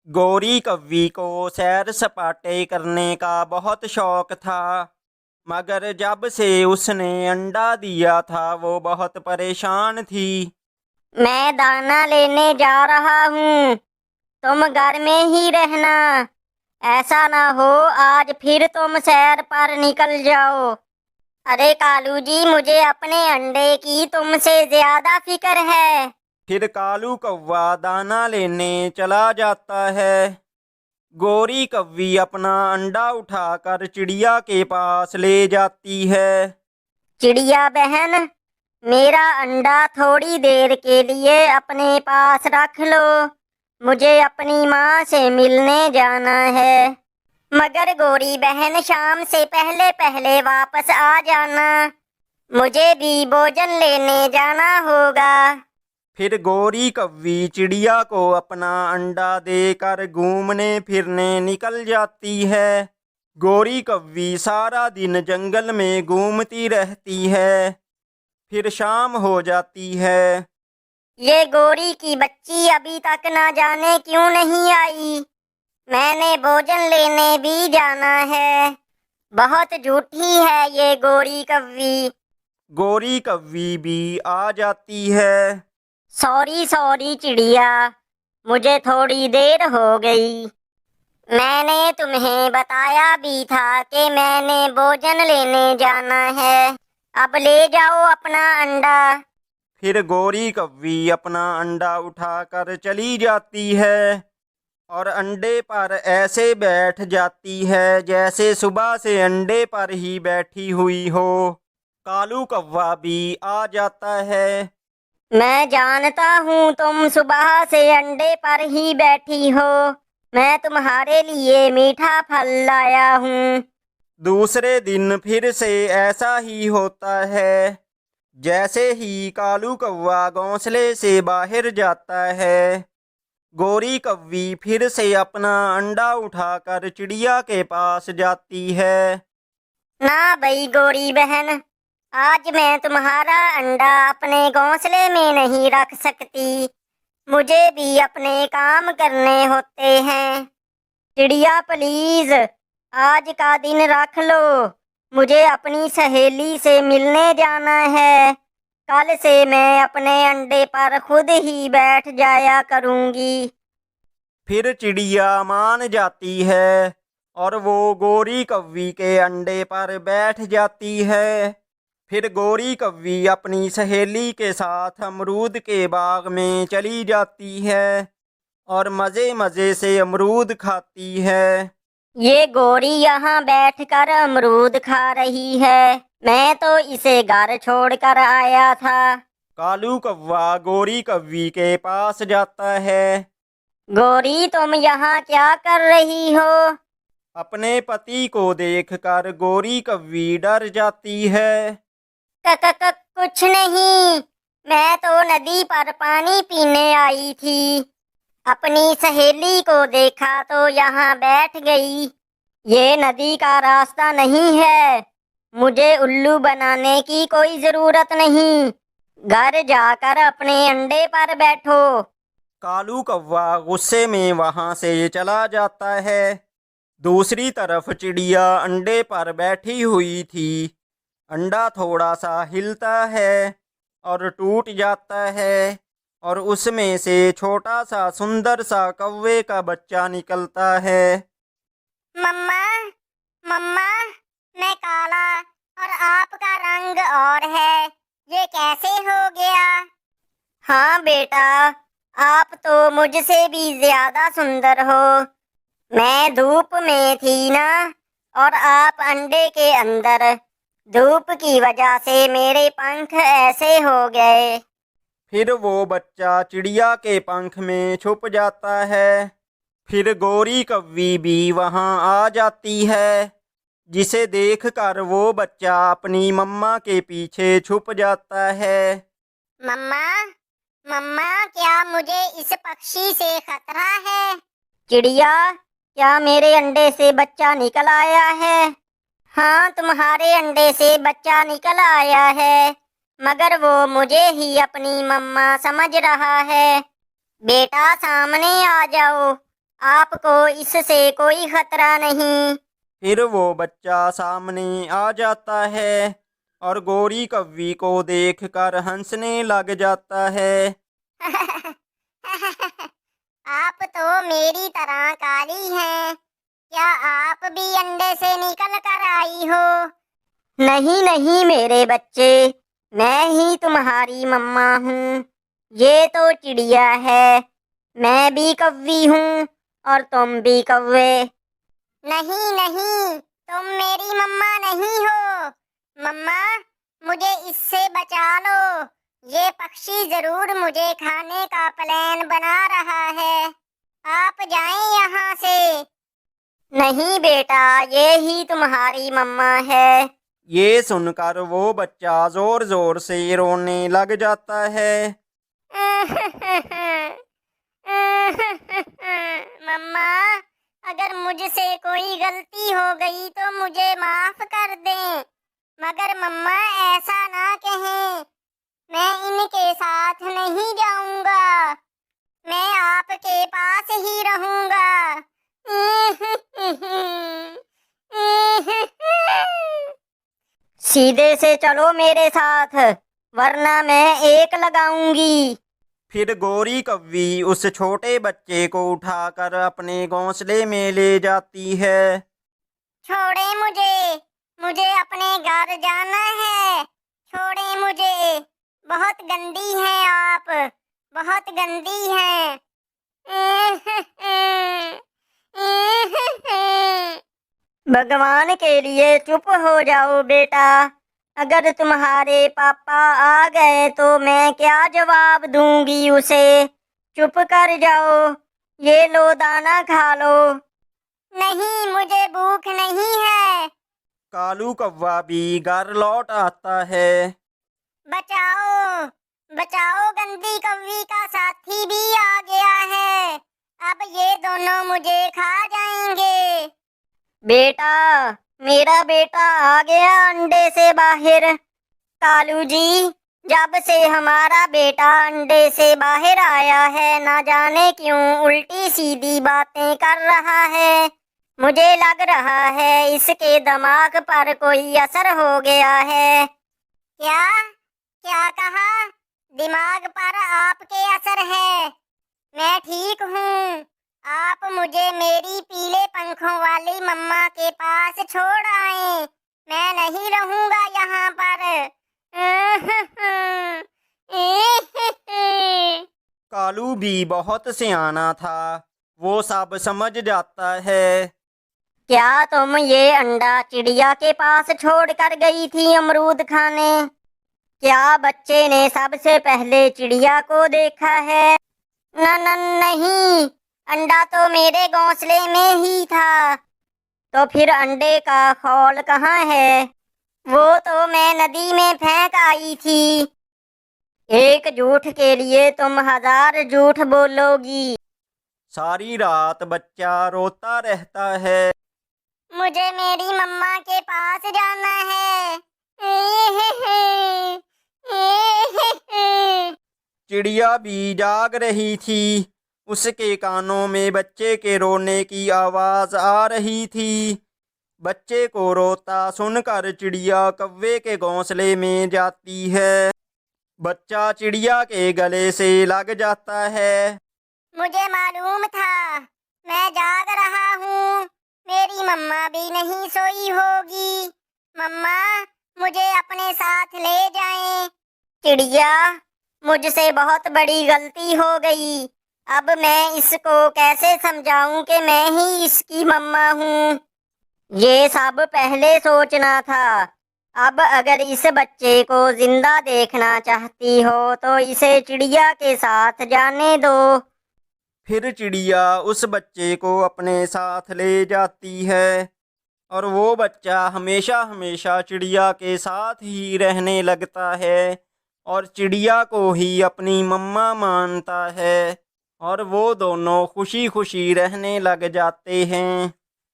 गौरी कव्वी को सैर सपाटे करने का बहुत शौक था, मगर जब से उसने अंडा दिया था वो बहुत परेशान थी। मैं दाना लेने जा रहा हूँ। तुम घर में ही रहना। ऐसा ना हो आज फिर तुम सैर पर निकल जाओ। अरे कालू जी, मुझे अपने अंडे की तुमसे ज्यादा फिक्र है। फिर कालू कौवा दाना लेने चला जाता है। गौरी कव्वी अपना अंडा उठाकर चिड़िया के पास ले जाती है। चिड़िया बहन, मेरा अंडा थोड़ी देर के लिए अपने पास रख लो। मुझे अपनी माँ से मिलने जाना है। मगर गौरी बहन, शाम से पहले पहले वापस आ जाना। मुझे भी भोजन लेने जाना होगा। फिर गौरी कव्वी चिड़िया को अपना अंडा देकर घूमने फिरने निकल जाती है। गौरी कव्वी सारा दिन जंगल में घूमती रहती है। फिर शाम हो जाती है। ये गौरी की बच्ची अभी तक ना जाने क्यों नहीं आई। मैंने भोजन लेने भी जाना है। बहुत झूठी है ये गौरी कव्वी। गौरी कव्वी भी आ जाती है। सॉरी सॉरी चिड़िया, मुझे थोड़ी देर हो गई। मैंने तुम्हें बताया भी था कि मैंने भोजन लेने जाना है। अब ले जाओ अपना अंडा। फिर गौरी कव्वी अपना अंडा उठाकर चली जाती है और अंडे पर ऐसे बैठ जाती है जैसे सुबह से अंडे पर ही बैठी हुई हो। कालू कौवा भी आ जाता है। मैं जानता हूँ तुम सुबह से अंडे पर ही बैठी हो। मैं तुम्हारे लिए मीठा फल लाया हूँ। दूसरे दिन फिर से ऐसा ही होता है। जैसे ही कालू कौवा घोंसले से बाहर जाता है, गौरी कव्वी फिर से अपना अंडा उठाकर चिड़िया के पास जाती है। ना भाई गौरी बहन, आज मैं तुम्हारा अंडा अपने घोंसले में नहीं रख सकती। मुझे भी अपने काम करने होते हैं। चिड़िया प्लीज, आज का दिन रख लो। मुझे अपनी सहेली से मिलने जाना है। कल से मैं अपने अंडे पर खुद ही बैठ जाया करूंगी। फिर चिड़िया मान जाती है और वो गौरी कव्वी के अंडे पर बैठ जाती है। फिर गौरी कव्वी अपनी सहेली के साथ अमरूद के बाग में चली जाती है और मज़े मज़े से अमरूद खाती है। ये गौरी यहाँ बैठकर अमरूद खा रही है। मैं तो इसे घर छोड़कर आया था। कालू कौवा गौरी कव्वी के पास जाता है। गौरी, तुम यहाँ क्या कर रही हो? अपने पति को देखकर गौरी कव्वी डर जाती है। कुछ नहीं। मैं तो नदी पर पानी पीने आई थी। अपनी सहेली को देखा तो यहाँ बैठ गई। ये नदी का रास्ता नहीं है। मुझे उल्लू बनाने की कोई जरूरत नहीं। घर जाकर अपने अंडे पर बैठो। कालू कौवा गुस्से में वहां से चला जाता है। दूसरी तरफ चिड़िया अंडे पर बैठी हुई थी। अंडा थोड़ा सा हिलता है और टूट जाता है और उसमें से छोटा सा सुंदर सा कौवे का बच्चा निकलता है। मम्मा, मम्मा, मैं काला और आपका रंग और है। ये कैसे हो गया? हाँ बेटा, आप तो मुझसे भी ज्यादा सुंदर हो। मैं धूप में थी ना, और आप अंडे के अंदर। धूप की वजह से मेरे पंख ऐसे हो गए। फिर वो बच्चा चिड़िया के पंख में छुप जाता है। फिर गौरी कव्वी भी वहां आ जाती है, जिसे देखकर वो बच्चा अपनी मम्मा के पीछे छुप जाता है। मम्मा, मम्मा, क्या मुझे इस पक्षी से खतरा है? चिड़िया, क्या मेरे अंडे से बच्चा निकल आया है? हाँ, तुम्हारे अंडे से बच्चा निकल आया है, मगर वो मुझे ही अपनी मम्मा समझ रहा है। बेटा, सामने आ जाओ। आपको इससे कोई खतरा नहीं। फिर वो बच्चा सामने आ जाता है और गोरी कौवी को देखकर हंसने लग जाता है। आप तो मेरी तरह काली हैं। क्या आप भी अंडे से निकल कर आई हो? नहीं नहीं मेरे बच्चे, मैं ही तुम्हारी मम्मा हूँ। ये तो चिड़िया है। मैं भी कौवी हूँ और तुम भी कौवे। नहीं नहीं, तुम मेरी मम्मा नहीं हो। मम्मा, मुझे इससे बचा लो। ये पक्षी जरूर मुझे खाने का प्लान बना रहा है। आप जाएं यहाँ से। नहीं बेटा, ये ही तुम्हारी मम्मा है। ये सुनकर वो बच्चा जोर जोर से रोने लग जाता है। मम्मा, अगर मुझसे कोई गलती हो गई तो मुझे माफ कर दें। मगर मम्मा ऐसा ना कहें। मैं इनके साथ नहीं जाऊंगा। मैं आपके पास ही रहूंगा। सीधे से चलो मेरे साथ, वरना मैं एक लगाऊंगी। फिर गोरी कौवी उस छोटे बच्चे को उठाकर अपने घोंसले में ले जाती है। छोड़े मुझे, मुझे अपने घर जाना है। छोड़े मुझे, बहुत गंदी हैं आप, बहुत गंदी हैं। भगवान के लिए चुप हो जाओ बेटा। अगर तुम्हारे पापा आ गए तो मैं क्या जवाब दूंगी उसे। चुप कर जाओ, ये लो दाना खा लो। नहीं, मुझे भूख नहीं है। कालू कौवा भी घर लौट आता है। बचाओ, बचाओ, गंदी कौवी का साथी भी आ गया है। अब ये दोनों मुझे खा जाएंगे। बेटा, मेरा बेटा आ गया अंडे से बाहर। कालू जी, जब से हमारा बेटा अंडे से बाहर आया है, ना जाने क्यों उल्टी सीधी बातें कर रहा है। मुझे लग रहा है इसके दिमाग पर कोई असर हो गया है। क्या क्या कहा? दिमाग पर आपके असर है? मैं ठीक हूँ। आप मुझे मेरी पीले पंखों वाली मम्मा के पास छोड़ आए। मैं नहीं रहूंगा यहाँ पर। कालू भी बहुत सियाना था, वो सब समझ जाता है। क्या तुम ये अंडा चिड़िया के पास छोड़ कर गई थी अमरूद खाने? क्या बच्चे ने सबसे पहले चिड़िया को देखा है? नहीं, अंडा तो मेरे घोंसले में ही था। तो फिर अंडे का खोल कहाँ है? वो तो मैं नदी में फेंक आई थी। एक झूठ के लिए तुम 1000 झूठ बोलोगी। सारी रात बच्चा रोता रहता है। मुझे मेरी मम्मा के पास जाना है। चिड़िया भी जाग रही थी। उसके कानों में बच्चे के रोने की आवाज आ रही थी। बच्चे को रोता सुनकर चिड़िया कौवे के घोंसले में जाती है। बच्चा चिड़िया के गले से लग जाता है। मुझे मालूम था, मैं जाग रहा हूँ। मेरी मम्मा भी नहीं सोई होगी। मम्मा, मुझे अपने साथ ले जाएं। चिड़िया, मुझसे बहुत बड़ी गलती हो गई। अब मैं इसको कैसे समझाऊं कि मैं ही इसकी मम्मा हूँ। ये सब पहले सोचना था। अब अगर इस बच्चे को जिंदा देखना चाहती हो तो इसे चिड़िया के साथ जाने दो। फिर चिड़िया उस बच्चे को अपने साथ ले जाती है और वो बच्चा हमेशा हमेशा चिड़िया के साथ ही रहने लगता है और चिड़िया को ही अपनी मम्मा मानता है और वो दोनों खुशी खुशी रहने लग जाते हैं।